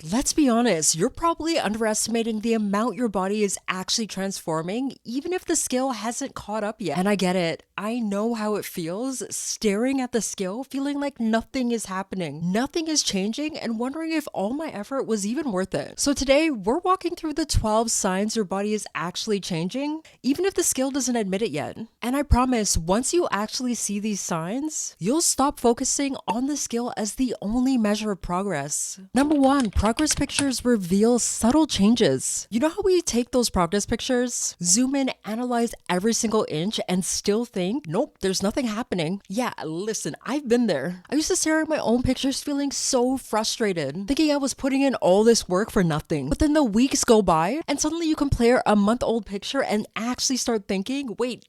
Let's be honest, you're probably underestimating the amount your body is actually transforming, even if the scale hasn't caught up yet. And I get it. I know how it feels staring at the scale, feeling like nothing is happening, nothing is changing, and wondering if all my effort was even worth it. So today, we're walking through the 12 signs your body is actually changing, even if the scale doesn't admit it yet. And I promise, once you actually see these signs, you'll stop focusing on the scale as the only measure of progress. Number one, progress pictures reveal subtle changes. You know how we take those progress pictures, zoom in, analyze every single inch, and still think, nope, there's nothing happening? Yeah, listen, I've been there. I used to stare at my own pictures feeling so frustrated, thinking I was putting in all this work for nothing. But then the weeks go by, and suddenly you compare a month-old picture and actually start thinking, wait,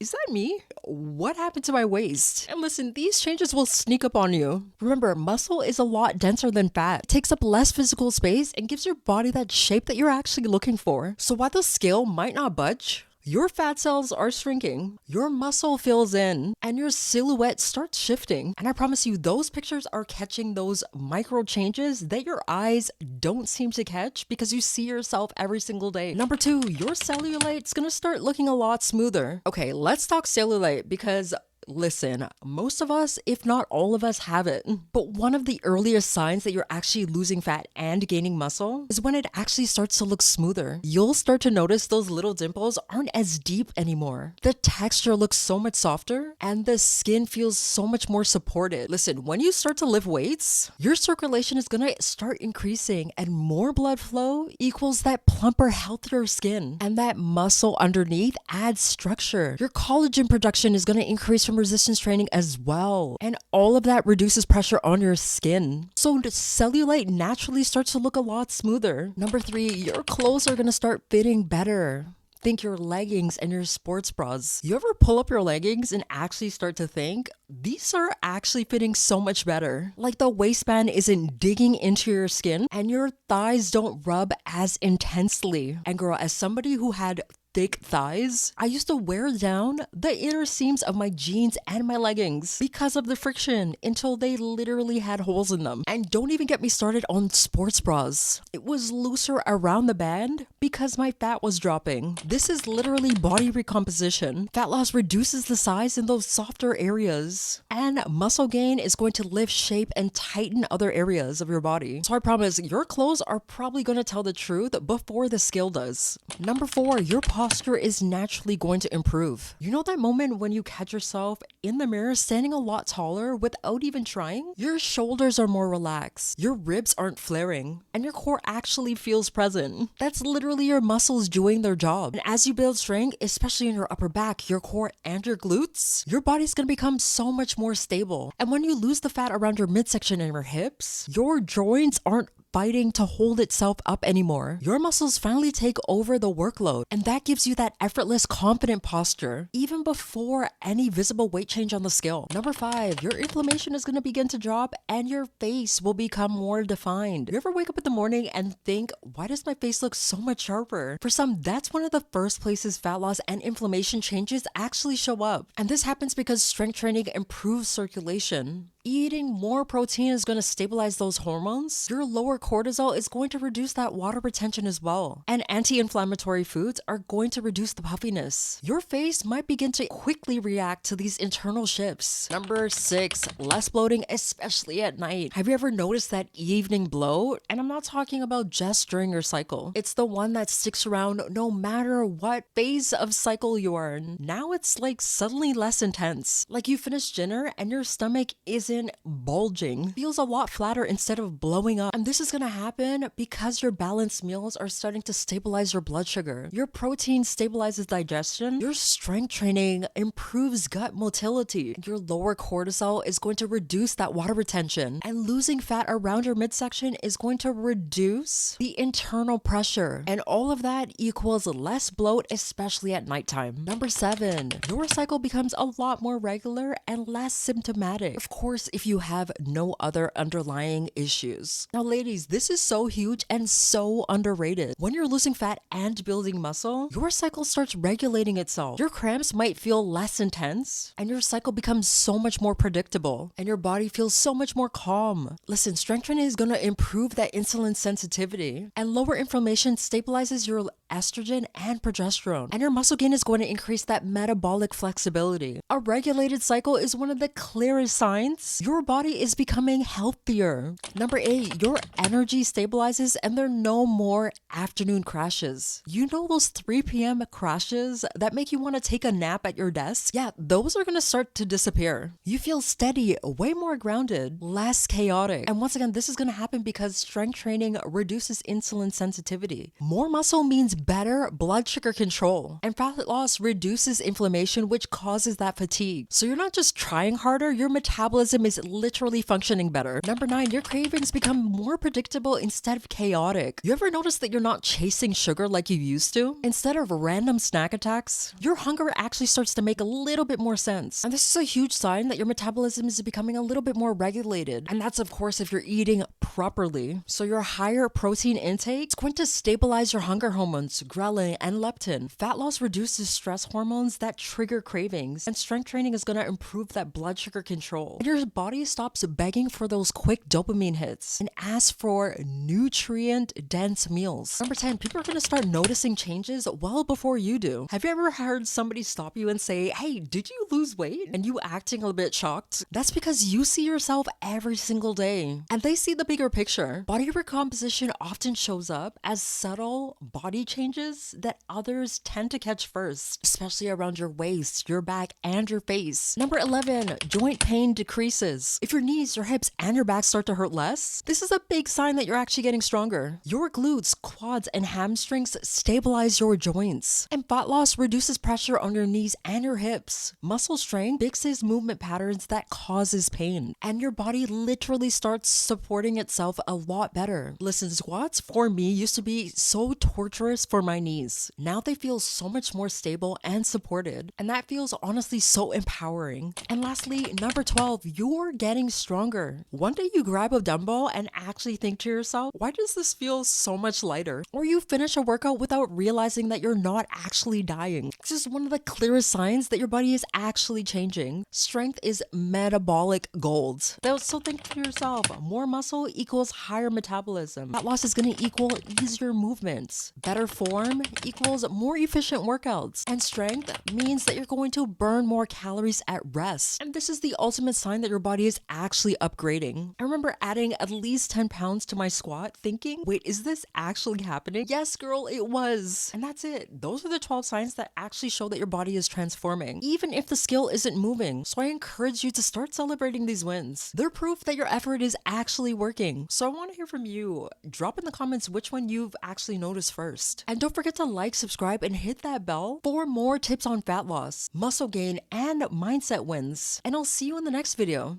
is that me? What happened to my waist? And listen, these changes will sneak up on you. Remember, muscle is a lot denser than fat. It takes up less physical space and gives your body that shape that you're actually looking for. So while the scale might not budge, your fat cells are shrinking, your muscle fills in, and your silhouette starts shifting. And I promise you, those pictures are catching those micro changes that your eyes don't seem to catch because you see yourself every single day. Number two, your cellulite's gonna start looking a lot smoother. Okay, let's talk cellulite because listen, most of us, if not all of us, have it. But one of the earliest signs that you're actually losing fat and gaining muscle is when it actually starts to look smoother. You'll start to notice those little dimples aren't as deep anymore. The texture looks so much softer and the skin feels so much more supported. Listen, when you start to lift weights, your circulation is gonna start increasing and more blood flow equals that plumper, healthier skin. And that muscle underneath adds structure. Your collagen production is gonna increase from resistance training as well. And all of that reduces pressure on your skin. So the cellulite naturally starts to look a lot smoother. Number three, your clothes are gonna start fitting better. Think your leggings and your sports bras. You ever pull up your leggings and actually start to think, these are actually fitting so much better. Like the waistband isn't digging into your skin and your thighs don't rub as intensely. And girl, as somebody who had thick thighs, I used to wear down the inner seams of my jeans and my leggings because of the friction until they literally had holes in them. And don't even get me started on sports bras. It was looser around the band because my fat was dropping. This is literally body recomposition. Fat loss reduces the size in those softer areas, and muscle gain is going to lift shape and tighten other areas of your body. So I promise, your clothes are probably going to tell the truth before the scale does. Number four, your posture is naturally going to improve. You know that moment when you catch yourself in the mirror standing a lot taller without even trying? Your shoulders are more relaxed, your ribs aren't flaring, and your core actually feels present. That's literally your muscles doing their job. And as you build strength, especially in your upper back, your core, and your glutes, your body's gonna become so much more stable. And when you lose the fat around your midsection and your hips, your joints aren't fighting to hold itself up anymore. Your muscles finally take over the workload, and that gives you that effortless, confident posture, even before any visible weight change on the scale. Number five, your inflammation is going to begin to drop and your face will become more defined. You ever wake up in the morning and think, why does my face look so much sharper? For some, that's one of the first places fat loss and inflammation changes actually show up. And this happens because strength training improves circulation. Eating more protein is going to stabilize those hormones. Your lower cortisol is going to reduce that water retention as well. And anti-inflammatory foods are going to reduce the puffiness. Your face might begin to quickly react to these internal shifts. Number six, less bloating, especially at night. Have you ever noticed that evening bloat? And I'm not talking about just during your cycle. It's the one that sticks around no matter what phase of cycle you are in. Now it's like suddenly less intense. Like you finish dinner and your stomach isn't bulging, feels a lot flatter instead of blowing up. And this is gonna happen because your balanced meals are starting to stabilize your blood sugar. Your protein stabilizes digestion. Your strength training improves gut motility. Your lower cortisol is going to reduce that water retention. And losing fat around your midsection is going to reduce the internal pressure. And all of that equals less bloat, especially at nighttime. Number seven, your cycle becomes a lot more regular and less symptomatic. Of course, that's if you have no other underlying issues. Now, ladies, this is so huge and so underrated. When you're losing fat and building muscle, your cycle starts regulating itself. Your cramps might feel less intense, and your cycle becomes so much more predictable, and your body feels so much more calm. Listen, strength training is going to improve that insulin sensitivity, and lower inflammation stabilizes your estrogen and progesterone, and your muscle gain is going to increase that metabolic flexibility. A regulated cycle is one of the clearest signs your body is becoming healthier. Number 8, your energy stabilizes and there are no more afternoon crashes. You know those 3 p.m. crashes that make you want to take a nap at your desk? Yeah, those are going to start to disappear. You feel steady, way more grounded, less chaotic. And once again, this is going to happen because strength training reduces insulin sensitivity. More muscle means better blood sugar control, and fat loss reduces inflammation, which causes that fatigue. So you're not just trying harder, your metabolism is literally functioning better. Number 9, your cravings become more predictable instead of chaotic. You ever notice that you're not chasing sugar like you used to? Instead of random snack attacks, your hunger actually starts to make a little bit more sense. And this is a huge sign that your metabolism is becoming a little bit more regulated. And that's of course if you're eating properly. So your higher protein intake is going to stabilize your hunger hormones, ghrelin and leptin. Fat loss reduces stress hormones that trigger cravings, and strength training is going to improve that blood sugar control. And your body stops begging for those quick dopamine hits and asks for nutrient-dense meals. Number 10, people are going to start noticing changes well before you do. Have you ever heard somebody stop you and say, "Hey, did you lose weight?" And you acting a bit shocked? That's because you see yourself every single day, and they see the bigger picture. Body recomposition often shows up as subtle body changes that others tend to catch first, especially around your waist, your back, and your face. Number 11, joint pain decreases. If your knees, your hips, and your back start to hurt less, this is a big sign that you're actually getting stronger. Your glutes, quads, and hamstrings stabilize your joints. And fat loss reduces pressure on your knees and your hips. Muscle strength fixes movement patterns that causes pain. And your body literally starts supporting itself a lot better. Listen, squats for me used to be so torturous for my knees. Now they feel so much more stable and supported. And that feels honestly so empowering. And lastly, number 12, you're getting stronger. One day you grab a dumbbell and actually think to yourself, why does this feel so much lighter? Or you finish a workout without realizing that you're not actually dying. This is one of the clearest signs that your body is actually changing. Strength is metabolic gold. So think to yourself, more muscle equals higher metabolism. Fat loss is going to equal easier movements. Better form equals more efficient workouts. And strength means that you're going to burn more calories at rest. And this is the ultimate sign that your body is actually upgrading. I remember adding at least 10 pounds to my squat thinking, wait, is this actually happening? Yes, girl, it was. And that's it. Those are the 12 signs that actually show that your body is transforming, even if the skill isn't moving. So I encourage you to start celebrating these wins. They're proof that your effort is actually working. So I want to hear from you. Drop in the comments which one you've actually noticed first. And don't forget to like, subscribe, and hit that bell for more tips on fat loss, muscle gain, and mindset wins. And I'll see you in the next video.